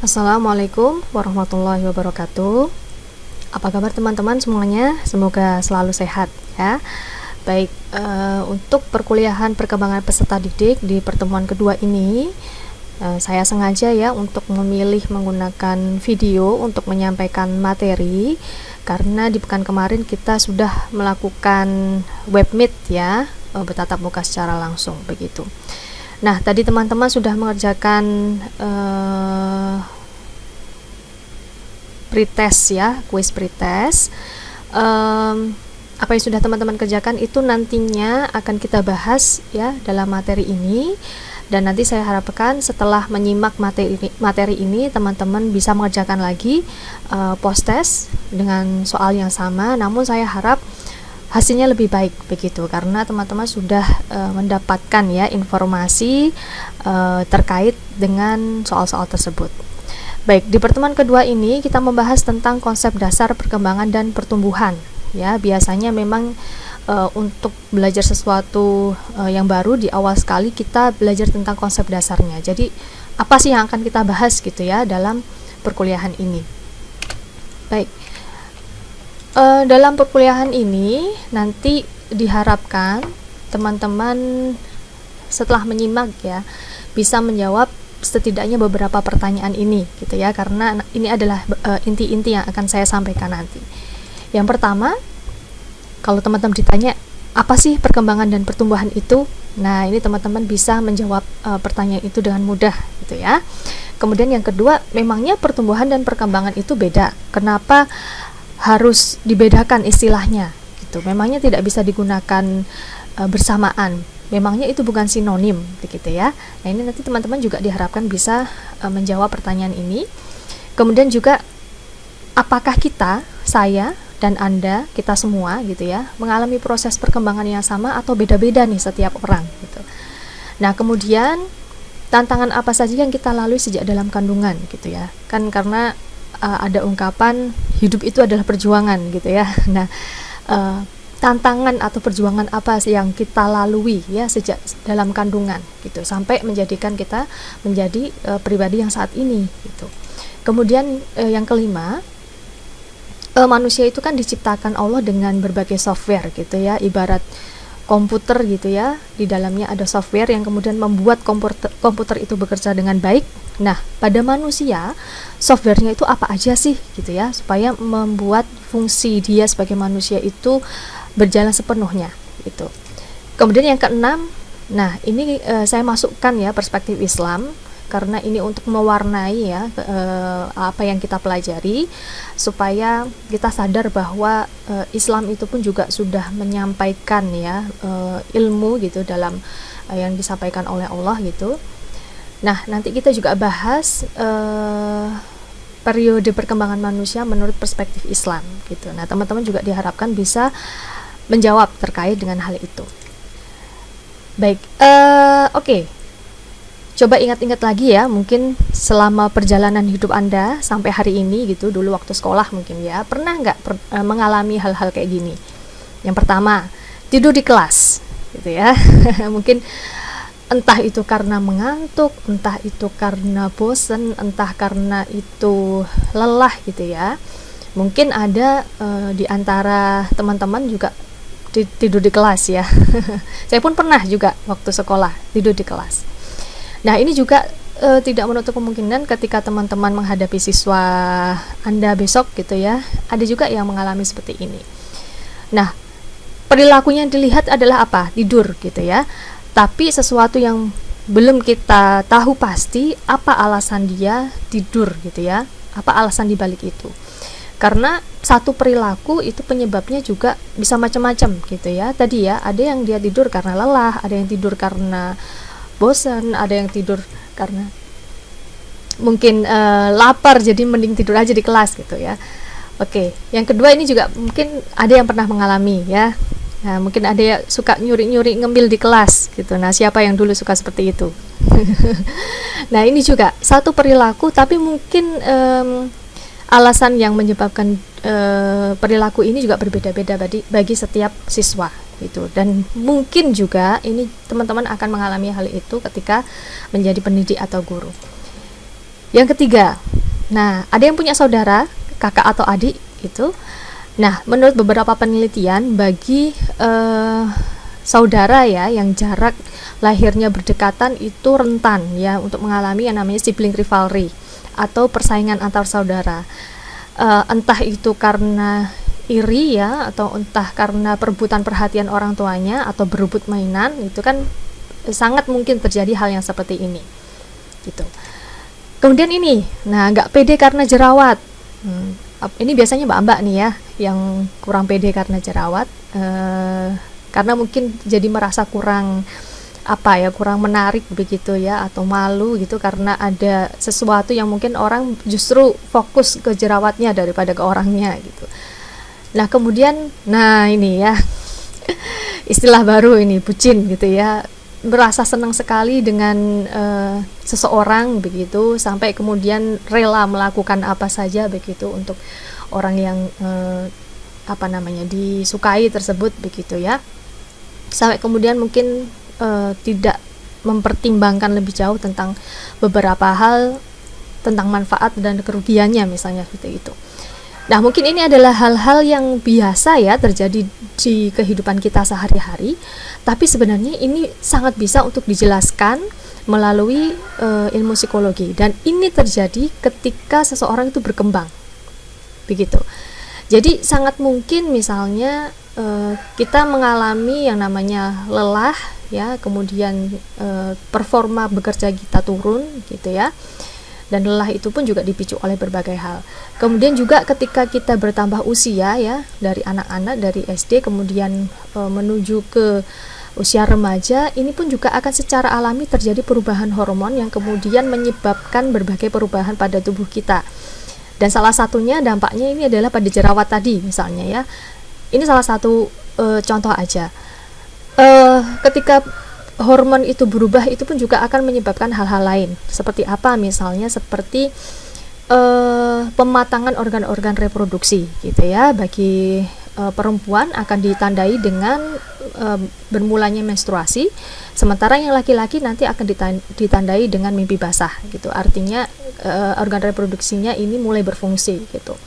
Assalamualaikum warahmatullahi wabarakatuh. Apa kabar teman-teman semuanya? Semoga selalu sehat ya. Baik, untuk perkuliahan perkembangan peserta didik di pertemuan kedua ini, saya sengaja ya untuk memilih menggunakan video untuk menyampaikan materi, karena di pekan kemarin kita sudah melakukan webmeet ya, bertatap muka secara langsung begitu. Nah, tadi teman-teman sudah mengerjakan pretest ya, kuis pretest. Apa yang sudah teman-teman kerjakan itu nantinya akan kita bahas ya dalam materi ini, dan nanti saya harapkan setelah menyimak materi ini teman-teman bisa mengerjakan lagi post test dengan soal yang sama, namun saya harap hasilnya lebih baik begitu, karena teman-teman sudah mendapatkan ya informasi terkait dengan soal-soal tersebut. Baik, di pertemuan kedua ini kita membahas tentang konsep dasar perkembangan dan pertumbuhan ya. Biasanya memang untuk belajar sesuatu yang baru di awal sekali kita belajar tentang konsep dasarnya. Jadi apa sih yang akan kita bahas gitu ya dalam perkuliahan ini. Baik, dalam perkuliahan ini nanti diharapkan teman-teman setelah menyimak ya bisa menjawab setidaknya beberapa pertanyaan ini gitu ya, karena ini adalah inti-inti yang akan saya sampaikan nanti. Yang pertama, kalau teman-teman ditanya apa sih perkembangan dan pertumbuhan itu, nah ini teman-teman bisa menjawab pertanyaan itu dengan mudah gitu ya. Kemudian yang kedua, memangnya pertumbuhan dan perkembangan itu beda, kenapa harus dibedakan istilahnya gitu, memangnya tidak bisa digunakan bersamaan, memangnya itu bukan sinonim begitu ya. Nah, ini nanti teman-teman juga diharapkan bisa menjawab pertanyaan ini. Kemudian juga apakah saya dan Anda, kita semua gitu ya, mengalami proses perkembangan yang sama atau beda-beda nih setiap orang gitu. Nah, kemudian tantangan apa saja yang kita lalui sejak dalam kandungan gitu ya, kan karena ada ungkapan hidup itu adalah perjuangan gitu ya. Nah, tantangan atau perjuangan apa sih yang kita lalui ya sejak dalam kandungan gitu sampai menjadikan kita menjadi pribadi yang saat ini gitu. Kemudian yang kelima, manusia itu kan diciptakan Allah dengan berbagai software gitu ya, ibarat komputer gitu ya, di dalamnya ada software yang kemudian membuat komputer itu bekerja dengan baik. Nah, pada manusia softwarenya itu apa aja sih gitu ya, supaya membuat fungsi dia sebagai manusia itu berjalan sepenuhnya gitu. Kemudian yang keenam, nah ini saya masukkan ya perspektif Islam, karena ini untuk mewarnai ya apa yang kita pelajari, supaya kita sadar bahwa Islam itu pun juga sudah menyampaikan ya ilmu gitu dalam yang disampaikan oleh Allah gitu. Nah, nanti kita juga bahas periode perkembangan manusia menurut perspektif Islam gitu. Nah, teman-teman juga diharapkan bisa menjawab terkait dengan hal itu. Baik, oke. Coba ingat-ingat lagi ya, mungkin selama perjalanan hidup Anda sampai hari ini gitu, dulu waktu sekolah mungkin ya, pernah nggak mengalami hal-hal kayak gini? Yang pertama, tidur di kelas gitu ya. Mungkin entah itu karena mengantuk, entah itu karena bosen, entah karena itu lelah gitu ya. Mungkin ada di antara teman-teman juga tidur di kelas ya. Saya pun pernah juga waktu sekolah tidur di kelas. Nah, ini juga tidak menutup kemungkinan ketika teman-teman menghadapi siswa Anda besok gitu ya, ada juga yang mengalami seperti ini. Nah, perilakunya yang dilihat adalah apa? Tidur gitu ya. Tapi sesuatu yang belum kita tahu pasti apa alasan dia tidur gitu ya. Apa alasan dibalik itu? Karena satu perilaku itu penyebabnya juga bisa macam-macam gitu ya. Tadi ya, ada yang dia tidur karena lelah, ada yang tidur karena bosan, ada yang tidur karena mungkin lapar, jadi mending tidur aja di kelas gitu ya. Oke, yang kedua ini juga mungkin ada yang pernah mengalami ya. Nah, mungkin ada yang suka nyuri-nyuri ngemil di kelas gitu. Nah, siapa yang dulu suka seperti itu? Nah, ini juga satu perilaku, tapi mungkin alasan yang menyebabkan perilaku ini juga berbeda-beda bagi setiap siswa gitu. Dan mungkin juga ini teman-teman akan mengalami hal itu ketika menjadi pendidik atau guru. Yang ketiga, nah ada yang punya saudara, kakak atau adik gitu. Nah, menurut beberapa penelitian, bagi saudara ya yang jarak lahirnya berdekatan itu rentan ya untuk mengalami yang namanya sibling rivalry atau persaingan antar saudara. Entah itu karena iri ya, atau entah karena perebutan perhatian orang tuanya atau berebut mainan, itu kan sangat mungkin terjadi hal yang seperti ini gitu. Kemudian ini, nah nggak pede karena jerawat. Ini biasanya mbak-mbak nih ya yang kurang pede karena jerawat, karena mungkin jadi merasa kurang kurang menarik begitu ya, atau malu gitu karena ada sesuatu yang mungkin orang justru fokus ke jerawatnya daripada ke orangnya gitu. Nah kemudian, nah ini ya istilah baru ini, bucin gitu ya, merasa senang sekali dengan seseorang begitu, sampai kemudian rela melakukan apa saja begitu untuk orang yang disukai tersebut begitu ya, sampai kemudian mungkin tidak mempertimbangkan lebih jauh tentang beberapa hal, tentang manfaat dan kerugiannya misalnya seperti itu. Nah mungkin ini adalah hal-hal yang biasa ya terjadi di kehidupan kita sehari-hari, tapi sebenarnya ini sangat bisa untuk dijelaskan melalui ilmu psikologi, dan ini terjadi ketika seseorang itu berkembang begitu. Jadi sangat mungkin misalnya kita mengalami yang namanya lelah ya, kemudian performa bekerja kita turun gitu ya, dan lelah itu pun juga dipicu oleh berbagai hal. Kemudian juga ketika kita bertambah usia ya, dari anak-anak, dari SD kemudian menuju ke usia remaja, ini pun juga akan secara alami terjadi perubahan hormon yang kemudian menyebabkan berbagai perubahan pada tubuh kita. Dan salah satunya dampaknya ini adalah pada jerawat tadi misalnya ya. Ini salah satu contoh aja. Ketika hormon itu berubah, itu pun juga akan menyebabkan hal-hal lain. Seperti apa? Misalnya seperti pematangan organ-organ reproduksi gitu ya. Bagi perempuan akan ditandai dengan bermulanya menstruasi, sementara yang laki-laki nanti akan ditandai dengan mimpi basah gitu. Artinya organ reproduksinya ini mulai berfungsi gitu.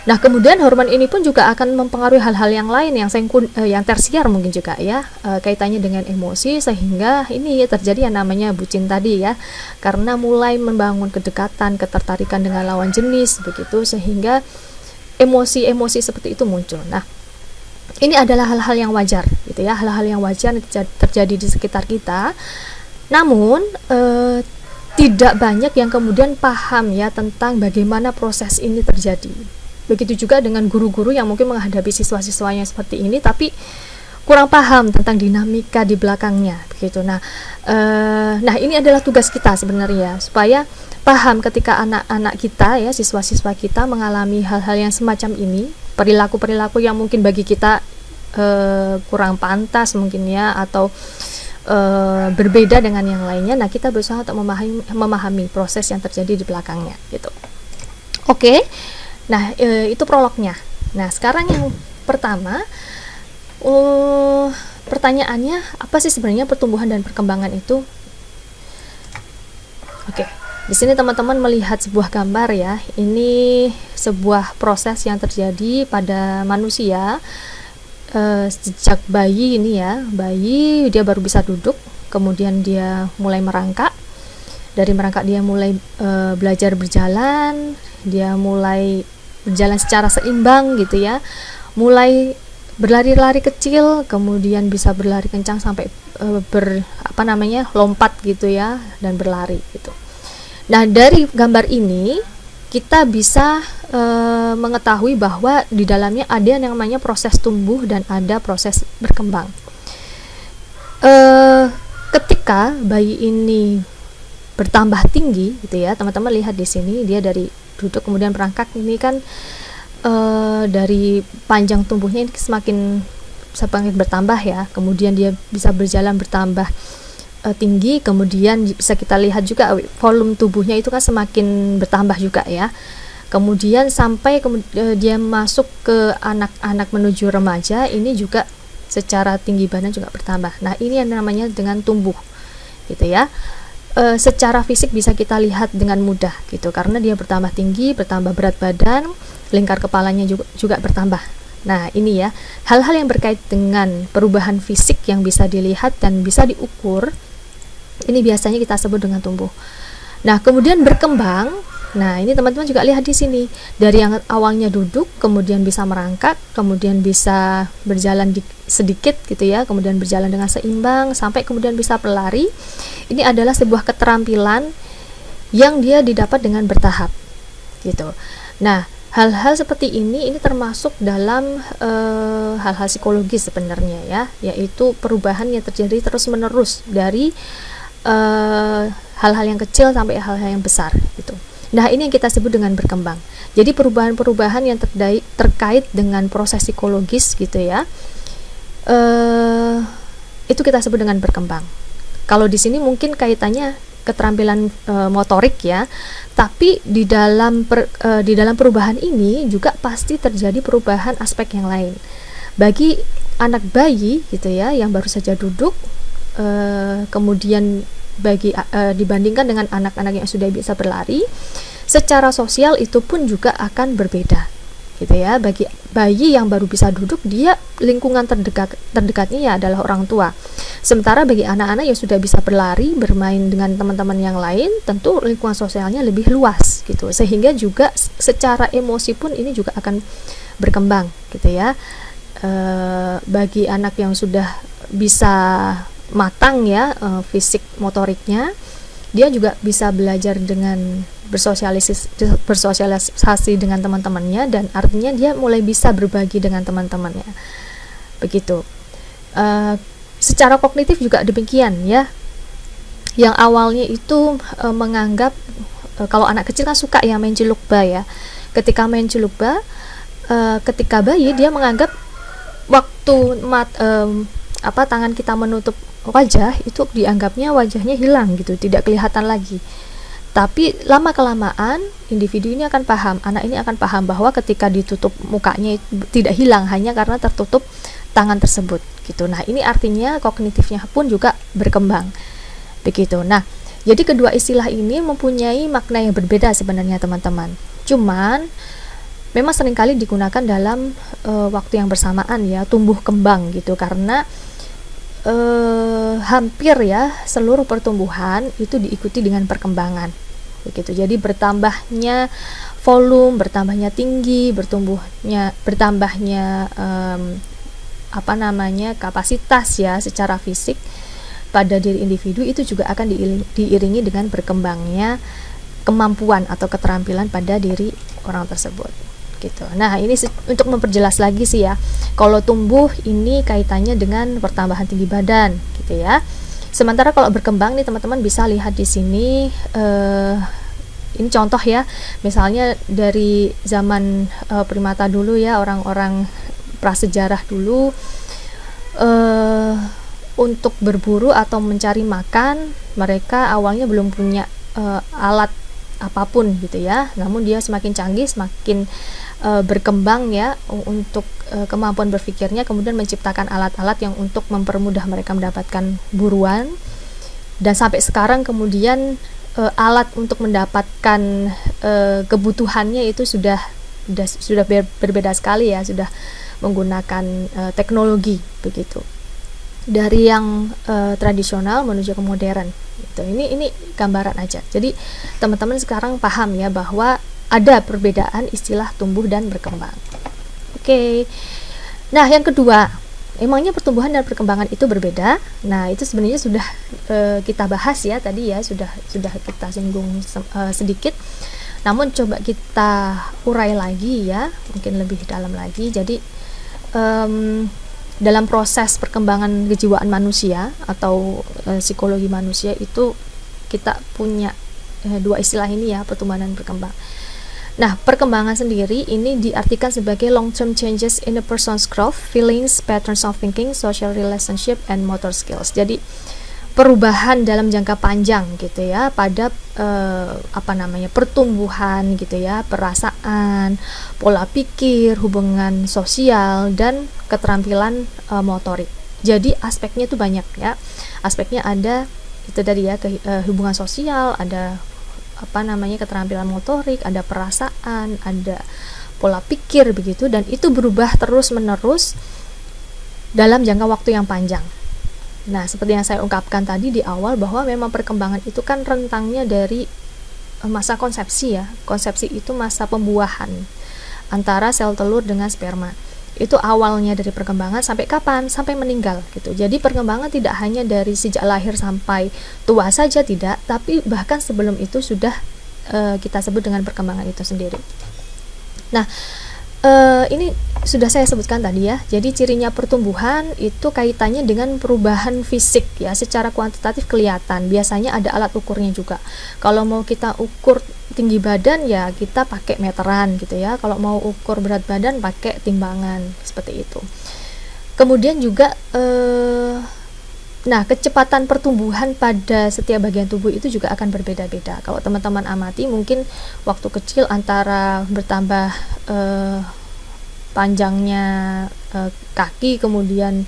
Nah kemudian hormon ini pun juga akan mempengaruhi hal-hal yang lain yang tersier mungkin juga ya, kaitannya dengan emosi, sehingga ini terjadi yang namanya bucin tadi ya, karena mulai membangun kedekatan, ketertarikan dengan lawan jenis begitu, sehingga emosi-emosi seperti itu muncul. Nah ini adalah hal-hal yang wajar gitu ya, hal-hal yang wajar yang terjadi di sekitar kita. Namun tidak banyak yang kemudian paham ya tentang bagaimana proses ini terjadi. Begitu juga dengan guru-guru yang mungkin menghadapi siswa-siswanya seperti ini, tapi kurang paham tentang dinamika di belakangnya begitu. Nah ini adalah tugas kita sebenarnya, supaya paham ketika anak-anak kita ya, siswa-siswa kita mengalami hal-hal yang semacam ini, perilaku-perilaku yang mungkin bagi kita kurang pantas mungkin ya, atau berbeda dengan yang lainnya. Nah kita berusaha untuk memahami proses yang terjadi di belakangnya gitu. Oke. Nah itu prolognya. Nah sekarang yang pertama, pertanyaannya, apa sih sebenarnya pertumbuhan dan perkembangan itu? Oke, di sini teman-teman melihat sebuah gambar ya. Ini sebuah proses yang terjadi pada manusia sejak bayi ini ya. Bayi dia baru bisa duduk, kemudian dia mulai merangkak. Dari merangkak dia mulai belajar berjalan, dia mulai berjalan secara seimbang gitu ya, mulai berlari-lari kecil, kemudian bisa berlari kencang sampai lompat gitu ya, dan berlari gitu. Nah dari gambar ini kita bisa mengetahui bahwa di dalamnya ada yang namanya proses tumbuh dan ada proses berkembang. Ketika bayi ini bertambah tinggi gitu ya, teman-teman lihat di sini, dia dari duduk kemudian merangkak, ini kan dari panjang tumbuhnya ini semakin bertambah ya, kemudian dia bisa berjalan bertambah tinggi, kemudian bisa kita lihat juga volume tubuhnya itu kan semakin bertambah juga ya, kemudian sampai dia masuk ke anak-anak menuju remaja, ini juga secara tinggi badan juga bertambah. Nah ini yang namanya dengan tumbuh gitu ya. secara fisik bisa kita lihat dengan mudah gitu, karena dia bertambah tinggi, bertambah berat badan, lingkar kepalanya juga bertambah. Nah, ini ya, hal-hal yang berkait dengan perubahan fisik yang bisa dilihat dan bisa diukur, ini biasanya kita sebut dengan tumbuh. Nah, kemudian berkembang. Nah, ini teman-teman juga lihat di sini, dari yang awalnya duduk, kemudian bisa merangkak, kemudian bisa berjalan sedikit gitu ya, kemudian berjalan dengan seimbang, sampai kemudian bisa berlari. Ini adalah sebuah keterampilan yang dia didapat dengan bertahap gitu. Nah, hal-hal seperti ini termasuk dalam hal-hal psikologis sebenarnya ya, yaitu perubahan yang terjadi terus-menerus dari hal-hal yang kecil sampai hal-hal yang besar gitu. Nah, ini yang kita sebut dengan berkembang. Jadi perubahan-perubahan yang terkait dengan proses psikologis gitu ya, itu kita sebut dengan berkembang. Kalau di sini mungkin kaitannya keterampilan motorik ya, tapi di dalam perubahan ini juga pasti terjadi perubahan aspek yang lain. Bagi anak bayi gitu ya, yang baru saja duduk, kemudian dibandingkan dengan anak-anak yang sudah bisa berlari, secara sosial itu pun juga akan berbeda gitu ya. Bagi bayi yang baru bisa duduk, dia lingkungan terdekatnya ya adalah orang tua. Sementara bagi anak-anak yang sudah bisa berlari, bermain dengan teman-teman yang lain, tentu lingkungan sosialnya lebih luas gitu, sehingga juga secara emosi pun ini juga akan berkembang gitu ya. Bagi anak yang sudah bisa matang ya fisik motoriknya, dia juga bisa belajar dengan bersosialisasi dengan teman-temannya, dan artinya dia mulai bisa berbagi dengan teman-temannya begitu. Secara kognitif juga demikian ya, yang awalnya itu menganggap kalau anak kecil kan suka ya main cilukba ya, ketika main cilukba, ketika bayi dia menganggap waktu tangan kita menutup wajah itu dianggapnya wajahnya hilang gitu, tidak kelihatan lagi. Tapi lama kelamaan individu ini akan paham, anak ini akan paham bahwa ketika ditutup mukanya tidak hilang hanya karena tertutup tangan tersebut gitu. Nah, ini artinya kognitifnya pun juga berkembang begitu. Nah, jadi kedua istilah ini mempunyai makna yang berbeda sebenarnya teman-teman. Cuman memang seringkali digunakan dalam waktu yang bersamaan ya, tumbuh kembang gitu, karena hampir ya seluruh pertumbuhan itu diikuti dengan perkembangan begitu. Jadi bertambahnya volume, bertambahnya tinggi, bertambahnya kapasitas ya secara fisik pada diri individu, itu juga akan diiringi dengan berkembangnya kemampuan atau keterampilan pada diri orang tersebut gitu. Nah, ini untuk memperjelas lagi sih ya, kalau tumbuh ini kaitannya dengan pertambahan tinggi badan gitu ya. Sementara kalau berkembang nih teman-teman bisa lihat di sini, ini contoh ya, misalnya dari zaman primata dulu ya, orang-orang prasejarah dulu, untuk berburu atau mencari makan, mereka awalnya belum punya alat apapun gitu ya, namun dia semakin canggih, semakin berkembang ya untuk kemampuan berpikirnya, kemudian menciptakan alat-alat yang untuk mempermudah mereka mendapatkan buruan, dan sampai sekarang kemudian alat untuk mendapatkan kebutuhannya itu sudah berbeda sekali ya, sudah menggunakan teknologi begitu, dari yang tradisional menuju ke modern gitu. Ini gambaran aja. Jadi teman-teman sekarang paham ya bahwa ada perbedaan istilah tumbuh dan berkembang. Oke. Nah, yang kedua, emangnya pertumbuhan dan perkembangan itu berbeda? Nah, itu sebenarnya sudah kita bahas ya tadi ya, sudah kita singgung sedikit. Namun coba kita urai lagi ya, mungkin lebih dalam lagi. Jadi dalam proses perkembangan kejiwaan manusia atau psikologi manusia itu kita punya dua istilah ini ya, pertumbuhan dan berkembang. Nah, perkembangan sendiri ini diartikan sebagai long-term changes in a person's growth, feelings, patterns of thinking, social relationship, and motor skills. Jadi perubahan dalam jangka panjang gitu ya pada pertumbuhan gitu ya, perasaan, pola pikir, hubungan sosial, dan keterampilan motorik. Jadi aspeknya itu banyak ya. Aspeknya ada itu tadi ya, hubungan sosial, ada keterampilan motorik, ada perasaan, ada pola pikir begitu, dan itu berubah terus-menerus dalam jangka waktu yang panjang. Nah, seperti yang saya ungkapkan tadi di awal, bahwa memang perkembangan itu kan rentangnya dari masa konsepsi ya. Konsepsi itu masa pembuahan antara sel telur dengan sperma. Itu awalnya dari perkembangan sampai kapan? Sampai meninggal gitu. Jadi perkembangan tidak hanya dari sejak lahir sampai tua saja, tidak, tapi bahkan sebelum itu sudah kita sebut dengan perkembangan itu sendiri. Nah, ini sudah saya sebutkan tadi ya. Jadi cirinya pertumbuhan itu kaitannya dengan perubahan fisik ya, secara kuantitatif kelihatan. Biasanya ada alat ukurnya juga. Kalau mau kita ukur tinggi badan ya kita pakai meteran gitu ya. Kalau mau ukur berat badan pakai timbangan, seperti itu. Kemudian juga nah, kecepatan pertumbuhan pada setiap bagian tubuh itu juga akan berbeda-beda. Kalau teman-teman amati, mungkin waktu kecil antara bertambah panjangnya kaki, kemudian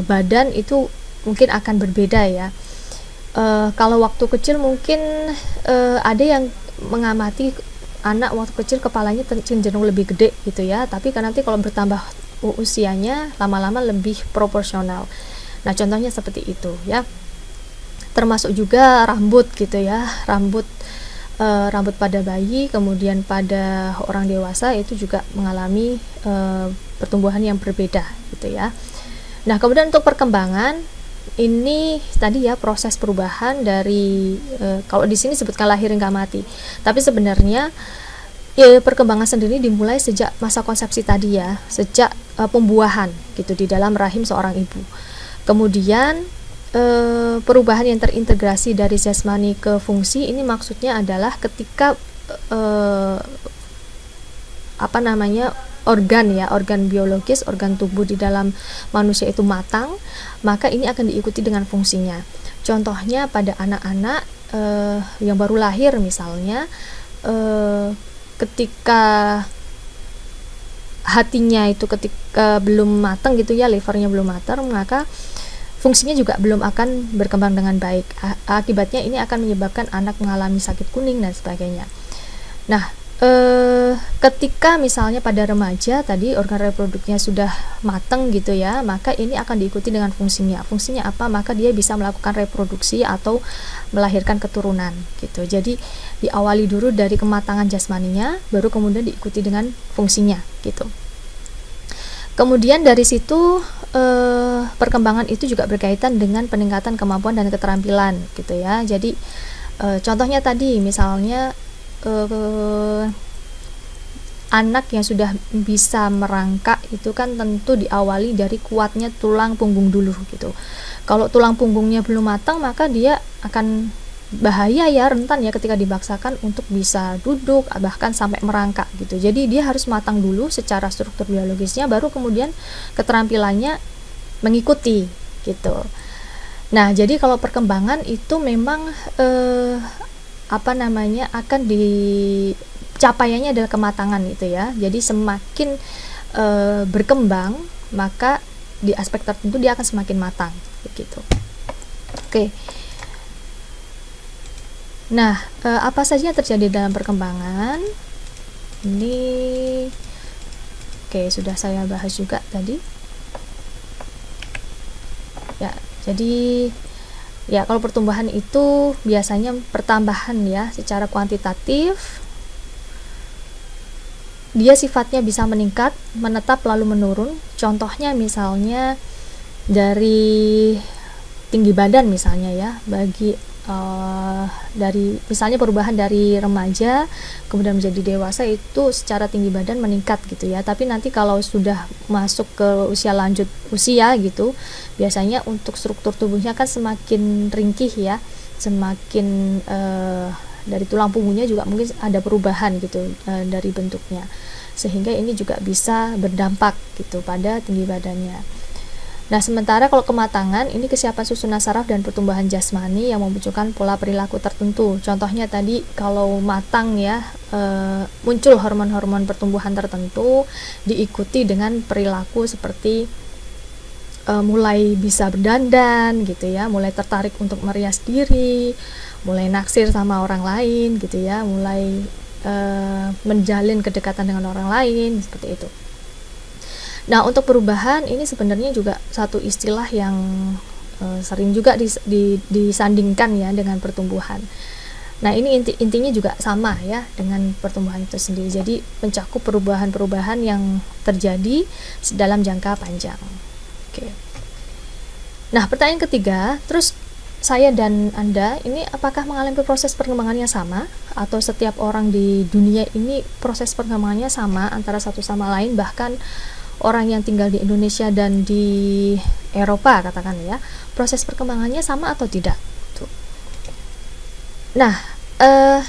badan itu mungkin akan berbeda ya. Kalau waktu kecil mungkin ada yang mengamati anak waktu kecil kepalanya cenderung lebih gede gitu ya, tapi kan nanti kalau bertambah usianya lama-lama lebih proporsional. Nah, contohnya seperti itu ya. Termasuk juga rambut gitu ya, rambut pada bayi, kemudian pada orang dewasa itu juga mengalami pertumbuhan yang berbeda gitu ya. Nah, kemudian untuk perkembangan ini tadi ya, proses perubahan dari kalau di sini sebutkan lahir hingga mati, tapi sebenarnya ya, perkembangan sendiri dimulai sejak masa konsepsi tadi ya, sejak pembuahan gitu di dalam rahim seorang ibu. Kemudian perubahan yang terintegrasi dari jasmani ke fungsi ini maksudnya adalah ketika organ biologis, organ tubuh di dalam manusia itu matang, maka ini akan diikuti dengan fungsinya. Contohnya pada anak-anak yang baru lahir misalnya, ketika hatinya itu ketika belum matang gitu ya, livernya belum matang, maka fungsinya juga belum akan berkembang dengan baik. Akibatnya ini akan menyebabkan anak mengalami sakit kuning dan sebagainya. Nah, ketika misalnya pada remaja tadi organ reproduksinya sudah matang gitu ya, maka ini akan diikuti dengan fungsinya. Fungsinya apa? Maka dia bisa melakukan reproduksi atau melahirkan keturunan gitu. Jadi diawali dulu dari kematangan jasmaninya, baru kemudian diikuti dengan fungsinya gitu. Kemudian dari situ perkembangan itu juga berkaitan dengan peningkatan kemampuan dan keterampilan gitu ya. Jadi contohnya tadi misalnya anak yang sudah bisa merangkak itu kan tentu diawali dari kuatnya tulang punggung dulu gitu. Kalau tulang punggungnya belum matang, maka dia akan bahaya ya, rentan ya ketika dipaksakan untuk bisa duduk bahkan sampai merangkak gitu. Jadi dia harus matang dulu secara struktur biologisnya, baru kemudian keterampilannya mengikuti gitu. Nah, jadi kalau perkembangan itu memang akan capaiannya adalah kematangan gitu ya. Jadi semakin berkembang, maka di aspek tertentu dia akan semakin matang begitu. Oke. Nah, apa saja yang terjadi dalam perkembangan? Ini sudah saya bahas juga tadi. Ya, jadi ya kalau pertumbuhan itu biasanya pertambahan ya secara kuantitatif. Dia sifatnya bisa meningkat, menetap lalu menurun. Contohnya misalnya dari tinggi badan misalnya ya, dari misalnya perubahan dari remaja kemudian menjadi dewasa itu secara tinggi badan meningkat gitu ya. Tapi nanti kalau sudah masuk ke lanjut usia gitu, biasanya untuk struktur tubuhnya kan semakin ringkih ya, semakin dari tulang punggungnya juga mungkin ada perubahan gitu dari bentuknya, sehingga ini juga bisa berdampak gitu pada tinggi badannya. Nah, sementara kalau kematangan ini kesiapan susunan saraf dan pertumbuhan jasmani yang memunculkan pola perilaku tertentu. Contohnya tadi kalau matang ya, muncul hormon-hormon pertumbuhan tertentu diikuti dengan perilaku seperti mulai bisa berdandan gitu ya, mulai tertarik untuk merias diri, mulai naksir sama orang lain gitu ya, mulai menjalin kedekatan dengan orang lain seperti itu. Nah, untuk perubahan ini sebenarnya juga satu istilah yang sering juga disandingkan ya dengan pertumbuhan. Nah, ini intinya juga sama ya dengan pertumbuhan itu sendiri. Jadi mencakup perubahan-perubahan yang terjadi dalam jangka panjang. Oke. Nah, pertanyaan ketiga, terus saya dan Anda ini apakah mengalami proses perkembangan yang sama, atau setiap orang di dunia ini proses perkembangannya sama antara satu sama lain, bahkan orang yang tinggal di Indonesia dan di Eropa katakan ya, proses perkembangannya sama atau tidak? Tuh. Nah,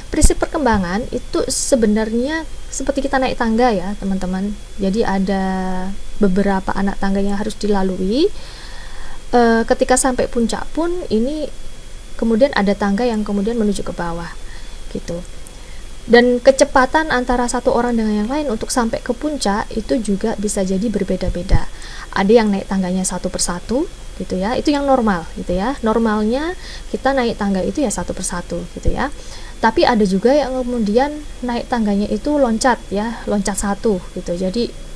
prinsip perkembangan itu sebenarnya seperti kita naik tangga ya teman-teman. Jadi ada beberapa anak tangga yang harus dilalui. Ketika sampai puncak pun ini kemudian ada tangga yang kemudian menuju ke bawah gitu. Dan kecepatan antara satu orang dengan yang lain untuk sampai ke puncak itu juga bisa jadi berbeda-beda. Ada yang naik tangganya satu persatu gitu ya, itu yang normal gitu ya. Normalnya kita naik tangga itu ya satu persatu gitu ya. Tapi ada juga yang kemudian naik tangganya itu loncat ya, loncat satu gitu. Jadi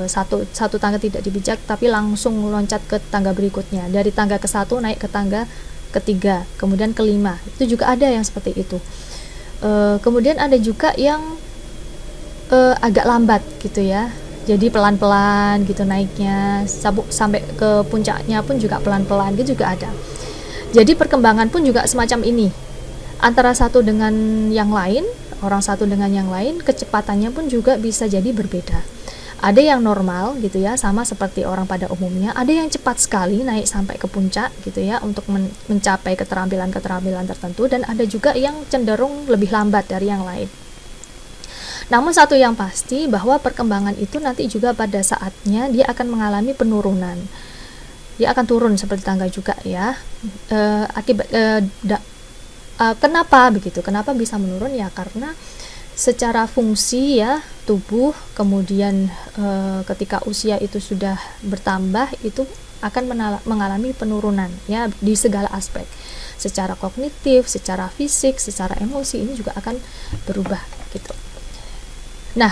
satu tangga tidak dipijak tapi langsung loncat ke tangga berikutnya. Dari tangga ke satu naik ke tangga ketiga, kemudian kelima. Itu juga ada yang seperti itu. Kemudian ada juga yang agak lambat gitu ya, jadi pelan-pelan gitu naiknya, sampai ke puncaknya pun juga pelan-pelan gitu juga ada. Jadi perkembangan pun juga semacam ini, antara satu dengan yang lain, orang satu dengan yang lain, kecepatannya pun juga bisa jadi berbeda. Ada yang normal gitu ya, sama seperti orang pada umumnya. Ada yang cepat sekali naik sampai ke puncak gitu ya, untuk mencapai keterampilan-keterampilan tertentu. Dan ada juga yang cenderung lebih lambat dari yang lain. Namun satu yang pasti, bahwa perkembangan itu nanti juga pada saatnya dia akan mengalami penurunan. Dia akan turun seperti tangga juga ya. Kenapa begitu? Kenapa bisa menurun? Ya karena secara fungsi ya tubuh, kemudian ketika usia itu sudah bertambah, itu akan mengalami penurunan ya di segala aspek, secara kognitif, secara fisik, secara emosi, ini juga akan berubah gitu. Nah,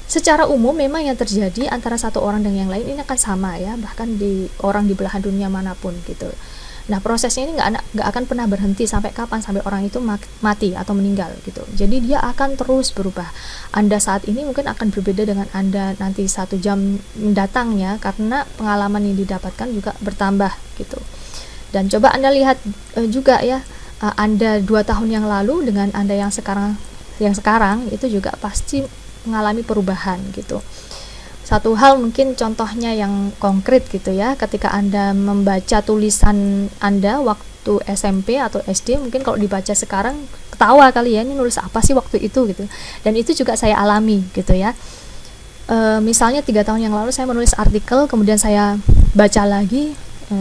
secara umum memang yang terjadi antara satu orang dengan yang lain ini akan sama ya, bahkan di orang di belahan dunia manapun gitu. Nah, prosesnya ini nggak akan pernah berhenti sampai kapan, sampai orang itu mati atau meninggal gitu. Jadi dia akan terus berubah. Anda saat ini mungkin akan berbeda dengan Anda nanti 1 jam mendatang ya, karena pengalaman yang didapatkan juga bertambah gitu. Dan coba Anda lihat juga ya, Anda 2 tahun yang lalu dengan Anda yang sekarang itu juga pasti mengalami perubahan gitu. Satu hal mungkin contohnya yang konkret gitu ya, ketika Anda membaca tulisan Anda waktu SMP atau SD, mungkin kalau dibaca sekarang ketawa kali ya, ini nulis apa sih waktu itu gitu. Dan itu juga saya alami gitu ya. Misalnya 3 tahun yang lalu saya menulis artikel, kemudian saya baca lagi,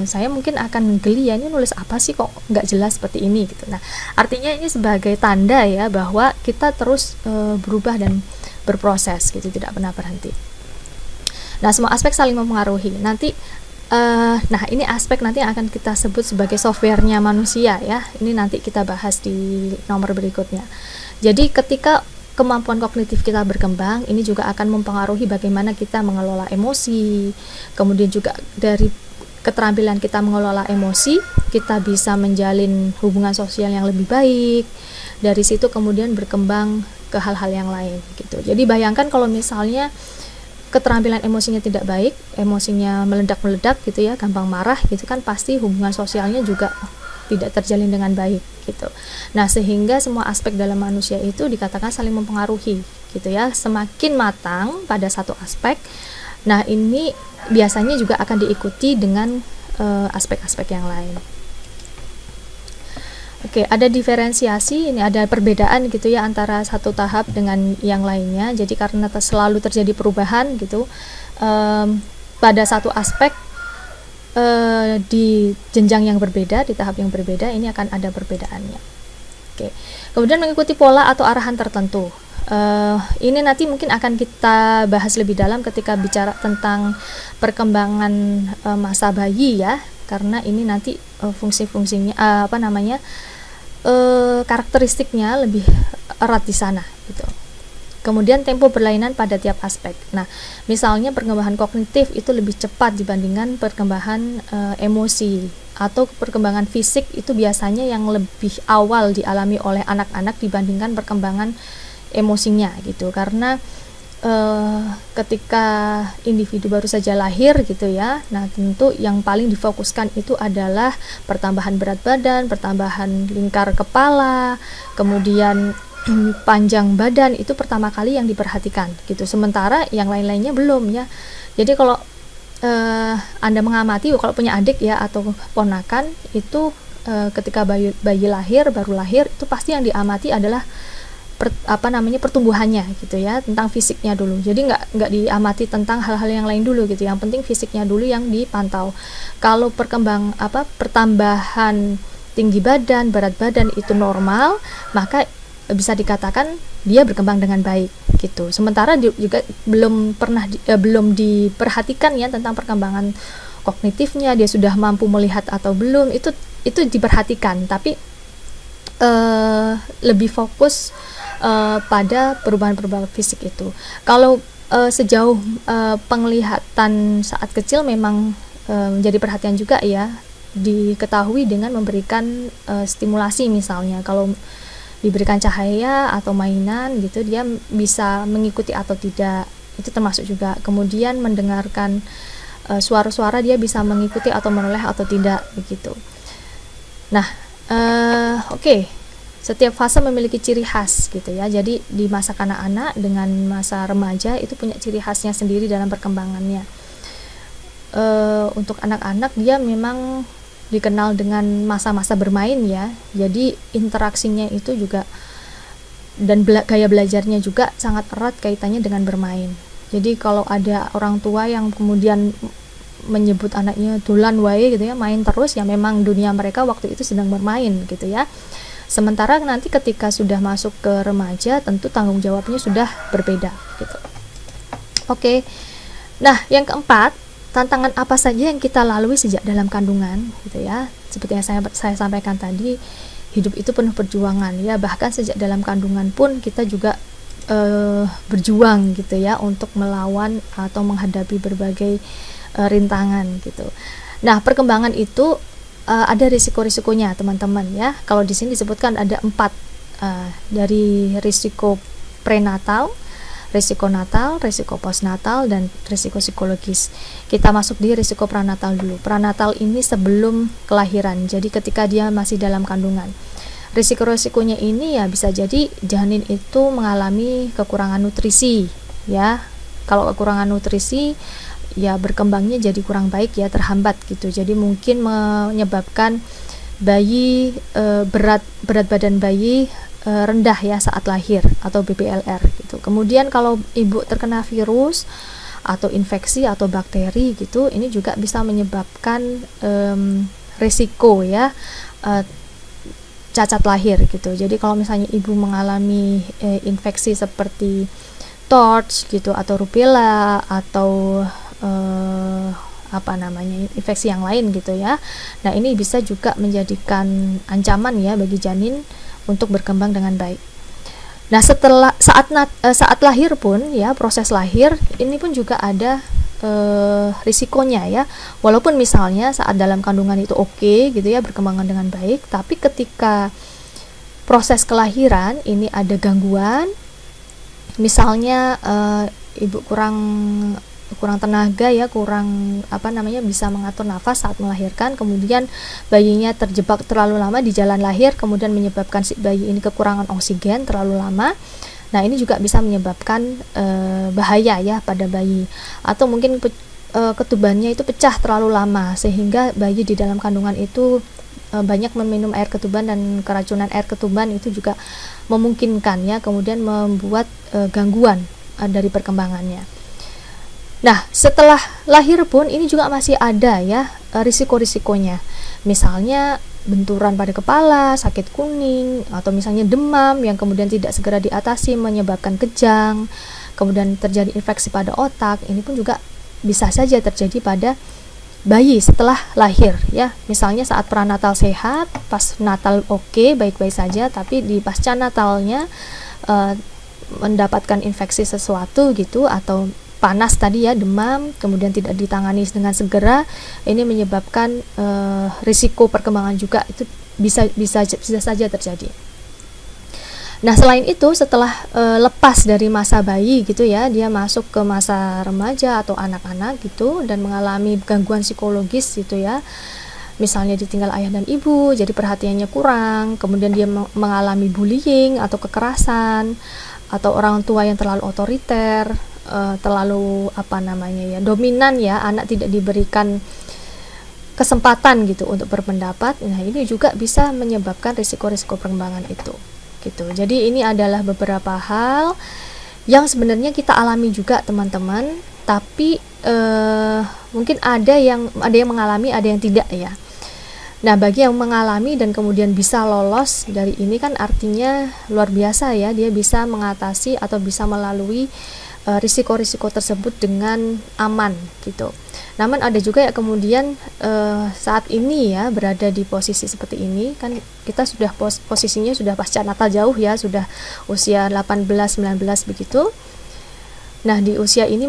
saya mungkin akan geli ya, ini nulis apa sih kok nggak jelas seperti ini gitu. Nah, artinya ini sebagai tanda ya bahwa kita terus berubah dan berproses gitu, tidak pernah berhenti. Nah, semua aspek saling mempengaruhi. Nanti nah ini aspek nanti yang akan kita sebut sebagai softwarenya manusia ya. Ini nanti kita bahas di nomor berikutnya. Jadi ketika kemampuan kognitif kita berkembang, ini juga akan mempengaruhi bagaimana kita mengelola emosi. Kemudian juga dari keterampilan kita mengelola emosi, kita bisa menjalin hubungan sosial yang lebih baik. Dari situ kemudian berkembang ke hal-hal yang lain gitu. Jadi bayangkan kalau misalnya keterampilan emosinya tidak baik, emosinya meledak-meledak gitu ya, gampang marah gitu kan, pasti hubungan sosialnya juga tidak terjalin dengan baik gitu. Nah, sehingga semua aspek dalam manusia itu dikatakan saling mempengaruhi gitu ya. Semakin matang pada satu aspek, nah ini biasanya juga akan diikuti dengan aspek-aspek yang lain. Oke, ada diferensiasi, ini ada perbedaan gitu ya antara satu tahap dengan yang lainnya. Jadi karena selalu terjadi perubahan gitu pada satu aspek di jenjang yang berbeda, di tahap yang berbeda, ini akan ada perbedaannya. Oke. Kemudian mengikuti pola atau arahan tertentu. Ini nanti mungkin akan kita bahas lebih dalam ketika bicara tentang perkembangan masa bayi ya, karena ini nanti fungsi-fungsinya karakteristiknya lebih erat di sana gitu. Kemudian tempo berlainan pada tiap aspek. Nah, misalnya perkembangan kognitif itu lebih cepat dibandingkan perkembangan emosi, atau perkembangan fisik itu biasanya yang lebih awal dialami oleh anak-anak dibandingkan perkembangan emosinya gitu. Karena ketika individu baru saja lahir gitu ya, nah tentu yang paling difokuskan itu adalah pertambahan berat badan, pertambahan lingkar kepala, kemudian panjang badan, itu pertama kali yang diperhatikan gitu, sementara yang lain-lainnya belum ya. Jadi kalau Anda mengamati, kalau punya adik ya atau ponakan itu ketika bayi lahir, baru lahir, itu pasti yang diamati adalah pertumbuhannya gitu ya, tentang fisiknya dulu. Jadi nggak diamati tentang hal-hal yang lain dulu gitu. Yang penting fisiknya dulu yang dipantau. Kalau pertambahan tinggi badan, berat badan itu normal, maka bisa dikatakan dia berkembang dengan baik gitu. Sementara juga belum diperhatikan ya tentang perkembangan kognitifnya, dia sudah mampu melihat atau belum, itu diperhatikan, tapi lebih fokus pada perubahan-perubahan fisik itu. Kalau sejauh penglihatan saat kecil memang menjadi perhatian juga ya, diketahui dengan memberikan stimulasi, misalnya kalau diberikan cahaya atau mainan gitu, dia bisa mengikuti atau tidak, itu termasuk juga. Kemudian mendengarkan suara-suara, dia bisa mengikuti atau menoleh atau tidak begitu. Nah, oke. Setiap fase memiliki ciri khas gitu ya. Jadi di masa kanak-kanak dengan masa remaja itu punya ciri khasnya sendiri dalam perkembangannya. Untuk anak-anak dia memang dikenal dengan masa-masa bermain ya. Jadi interaksinya itu juga dan gaya belajarnya juga sangat erat kaitannya dengan bermain. Jadi kalau ada orang tua yang kemudian menyebut anaknya dolan wae gitu ya, main terus, ya memang dunia mereka waktu itu sedang bermain gitu ya. Sementara nanti ketika sudah masuk ke remaja, tentu tanggung jawabnya sudah berbeda gitu. Oke. Nah, yang keempat, tantangan apa saja yang kita lalui sejak dalam kandungan gitu ya. Seperti yang saya sampaikan tadi, hidup itu penuh perjuangan ya, bahkan sejak dalam kandungan pun kita juga berjuang gitu ya untuk melawan atau menghadapi berbagai rintangan gitu. Nah, perkembangan itu ada risiko-risikonya teman-teman ya. Kalau di sini disebutkan ada 4, dari risiko prenatal, risiko natal, risiko postnatal, dan risiko psikologis. Kita masuk di risiko prenatal dulu. Prenatal ini sebelum kelahiran, jadi ketika dia masih dalam kandungan. Risiko-risikonya ini ya bisa jadi janin itu mengalami kekurangan nutrisi ya. Kalau kekurangan nutrisi ya berkembangnya jadi kurang baik ya, terhambat gitu. Jadi mungkin menyebabkan bayi berat badan bayi rendah ya saat lahir atau BPLR gitu. Kemudian kalau ibu terkena virus atau infeksi atau bakteri gitu, ini juga bisa menyebabkan risiko ya cacat lahir gitu. Jadi kalau misalnya ibu mengalami infeksi seperti TORCH gitu atau rubella atau infeksi yang lain gitu ya. Nah, ini bisa juga menjadikan ancaman ya bagi janin untuk berkembang dengan baik. Nah, saat lahir pun ya, proses lahir ini pun juga ada risikonya ya. Walaupun misalnya saat dalam kandungan itu oke gitu ya, berkembang dengan baik, tapi ketika proses kelahiran ini ada gangguan, misalnya ibu kurang tenaga ya, bisa mengatur nafas saat melahirkan, kemudian bayinya terjebak terlalu lama di jalan lahir, kemudian menyebabkan si bayi ini kekurangan oksigen terlalu lama. Nah, ini juga bisa menyebabkan bahaya ya pada bayi. Atau mungkin ketubannya itu pecah terlalu lama sehingga bayi di dalam kandungan itu banyak meminum air ketuban, dan keracunan air ketuban itu juga memungkinkan ya kemudian membuat gangguan dari perkembangannya. Nah, setelah lahir pun ini juga masih ada ya risiko-risikonya. Misalnya benturan pada kepala, sakit kuning, atau misalnya demam yang kemudian tidak segera diatasi menyebabkan kejang, kemudian terjadi infeksi pada otak. Ini pun juga bisa saja terjadi pada bayi setelah lahir ya. Misalnya saat pranatal sehat, pas natal oke, baik-baik saja, tapi di pasca natalnya mendapatkan infeksi sesuatu gitu, atau panas tadi ya, demam, kemudian tidak ditangani dengan segera, ini menyebabkan risiko perkembangan juga itu bisa saja terjadi. Nah, selain itu setelah lepas dari masa bayi gitu ya, dia masuk ke masa remaja atau anak-anak gitu dan mengalami gangguan psikologis gitu ya. Misalnya ditinggal ayah dan ibu, jadi perhatiannya kurang, kemudian dia mengalami bullying atau kekerasan, atau orang tua yang terlalu otoriter, terlalu dominan ya, anak tidak diberikan kesempatan gitu untuk berpendapat. Nah, ini juga bisa menyebabkan risiko-risiko perkembangan itu gitu. Jadi ini adalah beberapa hal yang sebenarnya kita alami juga teman-teman, tapi mungkin ada yang mengalami, ada yang tidak ya. Nah, bagi yang mengalami dan kemudian bisa lolos dari ini kan artinya luar biasa ya, dia bisa mengatasi atau bisa melalui risiko-risiko tersebut dengan aman gitu. Namun ada juga ya kemudian saat ini ya berada di posisi seperti ini, kan kita sudah posisinya sudah pasca natal jauh ya, sudah usia 18-19 begitu. Nah, di usia ini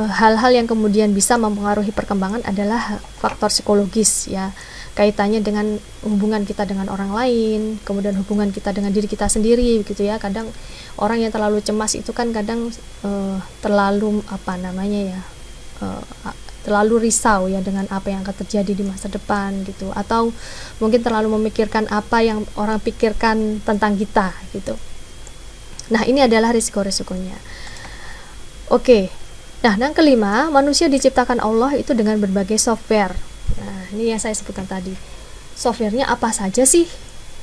hal-hal yang kemudian bisa mempengaruhi perkembangan adalah faktor psikologis ya, kaitannya dengan hubungan kita dengan orang lain, kemudian hubungan kita dengan diri kita sendiri gitu ya. Kadang orang yang terlalu cemas itu kan kadang terlalu terlalu risau ya dengan apa yang akan terjadi di masa depan gitu, atau mungkin terlalu memikirkan apa yang orang pikirkan tentang kita gitu. Nah, ini adalah risiko-risikonya. Oke. Nah, yang kelima, manusia diciptakan Allah itu dengan berbagai software. Nah, ini yang saya sebutkan tadi. Softwarenya apa saja sih?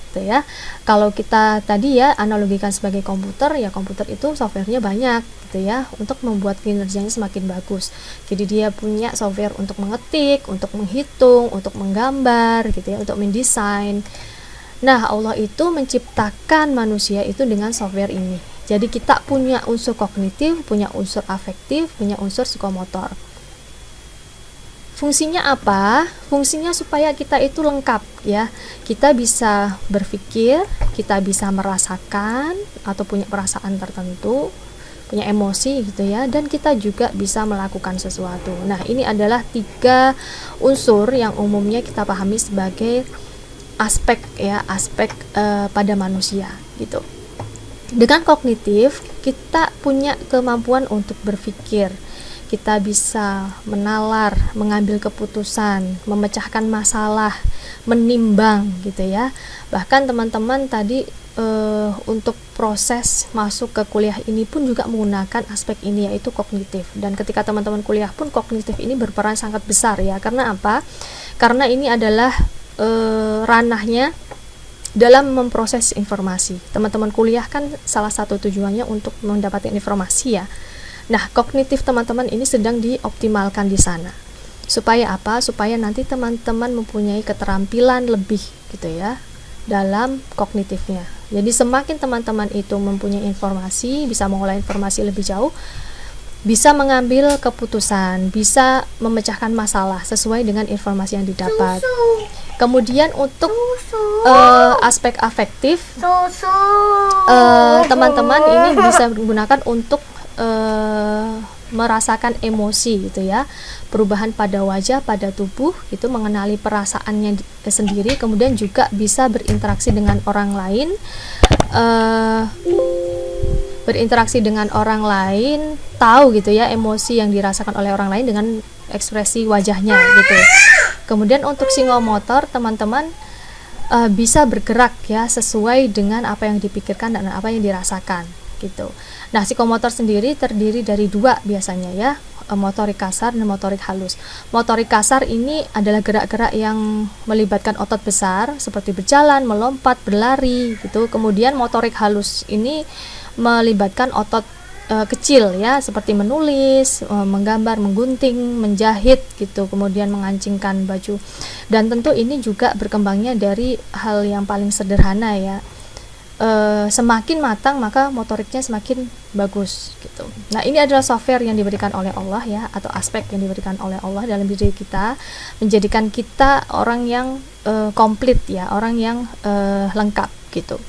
Gitu ya. Kalau kita tadi ya analogikan sebagai komputer, ya komputer itu softwarenya banyak gitu ya, untuk membuat kinerjanya semakin bagus. Jadi dia punya software untuk mengetik, untuk menghitung, untuk menggambar gitu ya, untuk mendesain. Nah, Allah itu menciptakan manusia itu dengan software ini. Jadi kita punya unsur kognitif, punya unsur afektif, punya unsur psikomotor. Fungsinya apa? Fungsinya supaya kita itu lengkap ya. Kita bisa berpikir, kita bisa merasakan atau punya perasaan tertentu, punya emosi gitu ya, dan kita juga bisa melakukan sesuatu. Nah, ini adalah 3 unsur yang umumnya kita pahami sebagai aspek pada manusia gitu. Dengan kognitif, kita punya kemampuan untuk berpikir, kita bisa menalar, mengambil keputusan, memecahkan masalah, menimbang gitu ya. Bahkan teman-teman tadi untuk proses masuk ke kuliah ini pun juga menggunakan aspek ini, yaitu kognitif. Dan ketika teman-teman kuliah pun kognitif ini berperan sangat besar ya. Karena apa? Karena ini adalah ranahnya dalam memproses informasi. Teman-teman kuliah kan salah satu tujuannya untuk mendapatkan informasi ya. Nah, kognitif teman-teman ini sedang dioptimalkan di sana. Supaya apa? Supaya nanti teman-teman mempunyai keterampilan lebih gitu ya dalam kognitifnya. Jadi semakin teman-teman itu mempunyai informasi, bisa mengolah informasi lebih jauh, bisa mengambil keputusan, bisa memecahkan masalah sesuai dengan informasi yang didapat. Kemudian untuk aspek afektif, teman-teman ini bisa digunakan untuk merasakan emosi gitu ya, perubahan pada wajah, pada tubuh, itu mengenali perasaannya sendiri, kemudian juga bisa berinteraksi dengan orang lain, tahu gitu ya emosi yang dirasakan oleh orang lain dengan ekspresi wajahnya gitu. Kemudian untuk psikomotor, teman-teman bisa bergerak ya sesuai dengan apa yang dipikirkan dan apa yang dirasakan gitu. Nah, psikomotor sendiri terdiri dari 2 biasanya ya, motorik kasar dan motorik halus. Motorik kasar ini adalah gerak-gerak yang melibatkan otot besar seperti berjalan, melompat, berlari gitu. Kemudian motorik halus ini melibatkan otot kecil ya, seperti menulis, menggambar, menggunting, menjahit gitu, kemudian mengancingkan baju. Dan tentu ini juga berkembangnya dari hal yang paling sederhana ya. Semakin matang maka motoriknya semakin bagus gitu. Nah, ini adalah software yang diberikan oleh Allah ya, atau aspek yang diberikan oleh Allah dalam diri kita, menjadikan kita orang yang komplit ya, orang yang lengkap gitu.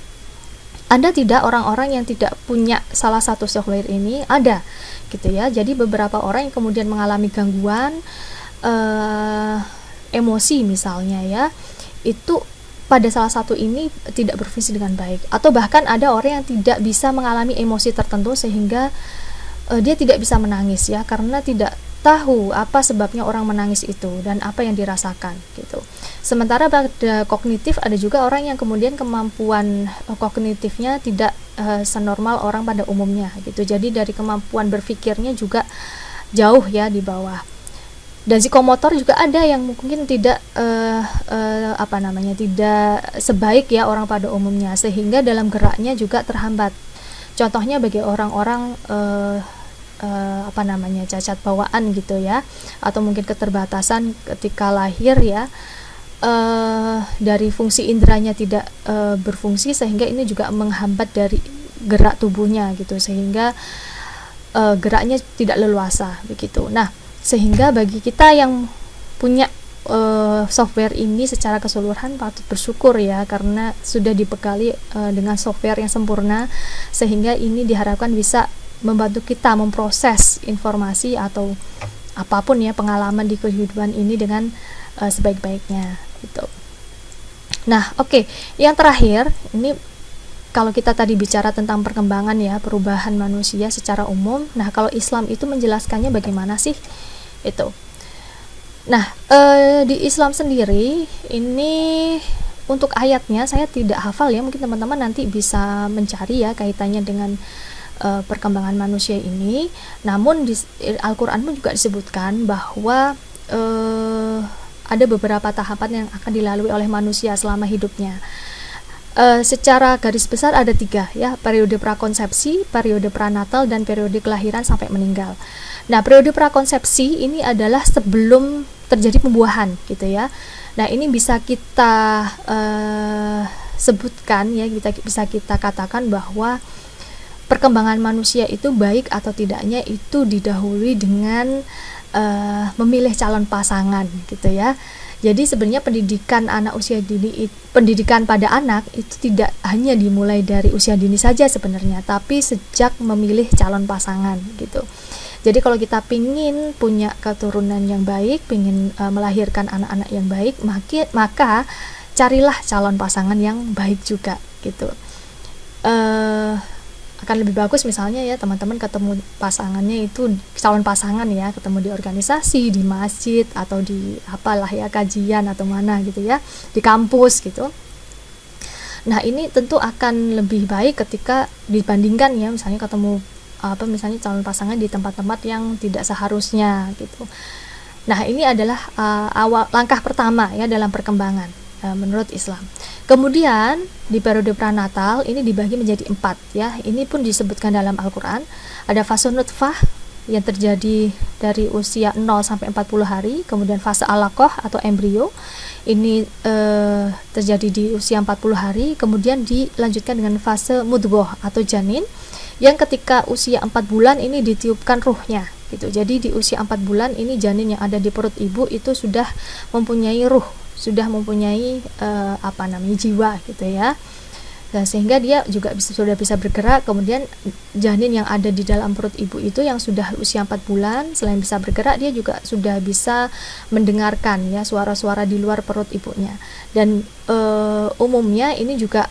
Ada tidak orang-orang yang tidak punya salah satu software ini? Ada gitu ya. Jadi beberapa orang yang kemudian mengalami gangguan emosi misalnya ya, itu pada salah satu ini tidak berfungsi dengan baik, atau bahkan ada orang yang tidak bisa mengalami emosi tertentu sehingga dia tidak bisa menangis ya, karena tidak tahu apa sebabnya orang menangis itu dan apa yang dirasakan gitu. Sementara pada kognitif ada juga orang yang kemudian kemampuan kognitifnya tidak senormal orang pada umumnya gitu. Jadi dari kemampuan berpikirnya juga jauh ya di bawah. Dan psikomotor juga ada yang mungkin tidak tidak sebaik ya orang pada umumnya, sehingga dalam geraknya juga terhambat. Contohnya bagi orang-orang cacat bawaan gitu ya, atau mungkin keterbatasan ketika lahir ya, dari fungsi indranya tidak berfungsi, sehingga ini juga menghambat dari gerak tubuhnya gitu, sehingga geraknya tidak leluasa begitu. Nah, sehingga bagi kita yang punya software ini secara keseluruhan patut bersyukur ya, karena sudah dibekali dengan software yang sempurna, sehingga ini diharapkan bisa membantu kita memproses informasi atau apapun ya pengalaman di kehidupan ini dengan sebaik-baiknya gitu. Nah, oke. Yang terakhir, ini kalau kita tadi bicara tentang perkembangan ya, perubahan manusia secara umum. Nah, kalau Islam itu menjelaskannya bagaimana sih? Itu. Nah, di Islam sendiri ini untuk ayatnya saya tidak hafal ya, mungkin teman-teman nanti bisa mencari ya kaitannya dengan perkembangan manusia ini. Namun di Al-Quran pun juga disebutkan bahwa ada beberapa tahapan yang akan dilalui oleh manusia selama hidupnya. Secara garis besar ada 3 ya, periode prakonsepsi, periode pranatal, dan periode kelahiran sampai meninggal. Nah, periode prakonsepsi ini adalah sebelum terjadi pembuahan gitu ya. Nah, ini bisa kita sebutkan ya, bisa kita katakan bahwa perkembangan manusia itu baik atau tidaknya itu didahului dengan memilih calon pasangan gitu ya. Jadi sebenarnya pendidikan anak usia dini, pendidikan pada anak itu tidak hanya dimulai dari usia dini saja sebenarnya, tapi sejak memilih calon pasangan gitu. Jadi kalau kita pingin punya keturunan yang baik, pingin melahirkan anak-anak yang baik, maka carilah calon pasangan yang baik juga gitu. Akan lebih bagus misalnya ya teman-teman ketemu pasangannya itu calon pasangan ya, ketemu di organisasi, di masjid, atau di apalah ya, kajian atau mana gitu ya, di kampus gitu. Nah, ini tentu akan lebih baik ketika dibandingkan ya misalnya ketemu misalnya calon pasangan di tempat-tempat yang tidak seharusnya gitu. Nah, ini adalah langkah pertama ya dalam perkembangan menurut Islam. Kemudian di periode pranatal ini dibagi menjadi 4 ya. Ini pun disebutkan dalam Al-Quran. Ada fase nutfah yang terjadi dari usia 0 sampai 40 hari, kemudian fase alaqah atau embrio ini terjadi di usia 40 hari, kemudian dilanjutkan dengan fase mudghah atau janin yang ketika usia 4 bulan ini ditiupkan ruhnya gitu. Jadi di usia 4 bulan ini janin yang ada di perut ibu itu sudah mempunyai ruh, sudah mempunyai jiwa gitu ya. Dan sehingga dia juga sudah bisa bergerak. Kemudian janin yang ada di dalam perut ibu itu yang sudah usia 4 bulan, selain bisa bergerak, dia juga sudah bisa mendengarkan ya suara-suara di luar perut ibunya. Dan umumnya ini juga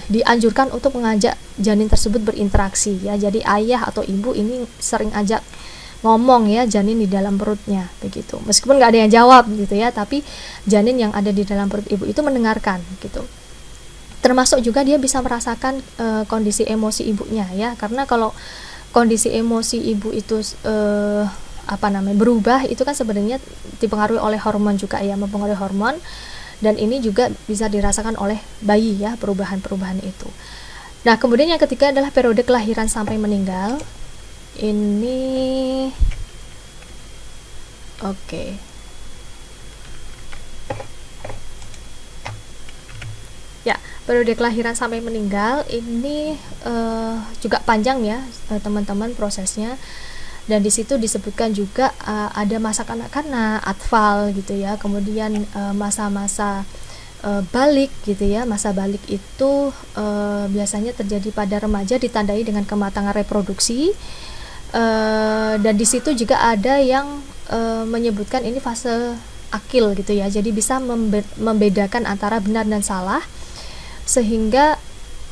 dianjurkan untuk mengajak janin tersebut berinteraksi ya. Jadi ayah atau ibu ini sering ajak ngomong ya janin di dalam perutnya begitu. Meskipun nggak ada yang jawab gitu ya, tapi janin yang ada di dalam perut ibu itu mendengarkan gitu. Termasuk juga dia bisa merasakan kondisi emosi ibunya ya, karena kalau kondisi emosi ibu itu berubah, itu kan sebenarnya dipengaruhi oleh hormon juga ya, mempengaruhi hormon, dan ini juga bisa dirasakan oleh bayi ya, perubahan-perubahan itu. Nah, kemudian yang ketiga adalah periode kelahiran sampai meninggal. Ini oke. Ya, periode kelahiran sampai meninggal ini juga panjang ya, teman-teman, prosesnya. Dan di situ disebutkan juga ada masa kanak-kanak, atfal gitu ya. Kemudian masa-masa balik gitu ya. Masa balik itu biasanya terjadi pada remaja, ditandai dengan kematangan reproduksi. Dan di situ juga ada yang menyebutkan ini fase akil gitu ya. Jadi bisa membedakan antara benar dan salah, sehingga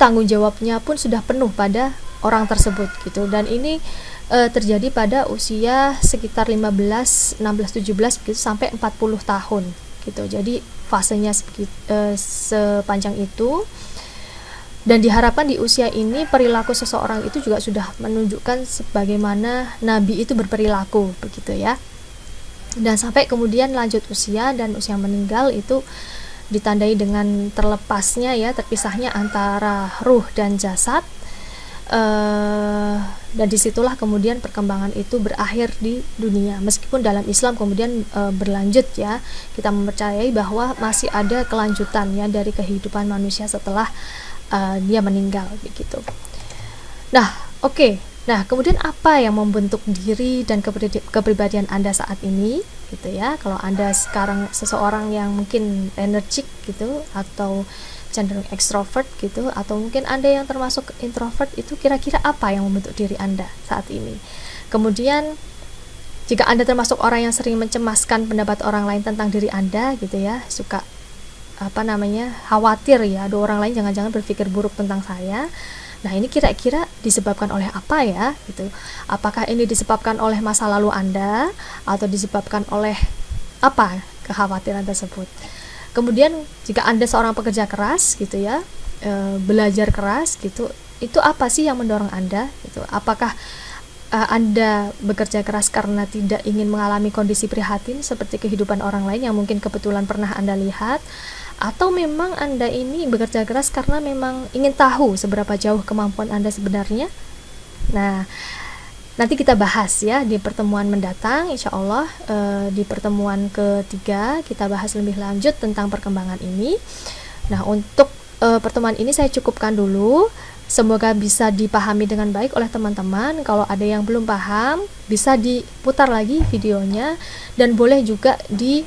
tanggung jawabnya pun sudah penuh pada orang tersebut gitu. Dan ini terjadi pada usia sekitar 15, 16, 17 begitu sampai 40 tahun gitu. Jadi fasenya sepanjang itu, dan diharapkan di usia ini perilaku seseorang itu juga sudah menunjukkan sebagaimana Nabi itu berperilaku begitu ya. Dan sampai kemudian lanjut usia, dan usia meninggal itu ditandai dengan terlepasnya ya, terpisahnya antara ruh dan jasad. Dan disitulah kemudian perkembangan itu berakhir di dunia. Meskipun dalam Islam kemudian berlanjut ya, kita mempercayai bahwa masih ada kelanjutan ya dari kehidupan manusia setelah dia meninggal begitu. Nah, oke. Nah, kemudian apa yang membentuk diri dan kepribadian Anda saat ini gitu ya? Kalau Anda sekarang seseorang yang mungkin energik gitu, atau cenderung ekstrovert gitu, atau mungkin Anda yang termasuk introvert, itu kira-kira apa yang membentuk diri Anda saat ini? Kemudian jika Anda termasuk orang yang sering mencemaskan pendapat orang lain tentang diri Anda gitu ya, suka khawatir ya, ada orang lain jangan-jangan berpikir buruk tentang saya. Nah, ini kira-kira disebabkan oleh apa ya gitu? Apakah ini disebabkan oleh masa lalu Anda, atau disebabkan oleh apa kekhawatiran tersebut? Kemudian jika Anda seorang pekerja keras gitu ya, belajar keras gitu, itu apa sih yang mendorong Anda gitu? Apakah Anda bekerja keras karena tidak ingin mengalami kondisi prihatin seperti kehidupan orang lain yang mungkin kebetulan pernah Anda lihat, atau memang Anda ini bekerja keras karena memang ingin tahu seberapa jauh kemampuan Anda sebenarnya? Nah, nanti kita bahas ya di pertemuan mendatang, insya Allah di pertemuan ketiga kita bahas lebih lanjut tentang perkembangan ini. Nah, untuk pertemuan ini saya cukupkan dulu. Semoga bisa dipahami dengan baik oleh teman-teman. Kalau ada yang belum paham, bisa diputar lagi videonya, dan boleh juga di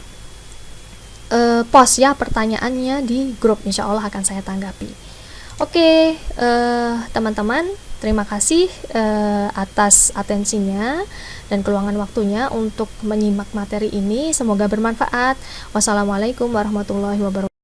post ya pertanyaannya di grup, insya Allah akan saya tanggapi. Oke, teman-teman, terima kasih atas atensinya dan keluangan waktunya untuk menyimak materi ini. Semoga bermanfaat. Wassalamualaikum warahmatullahi wabarakatuh.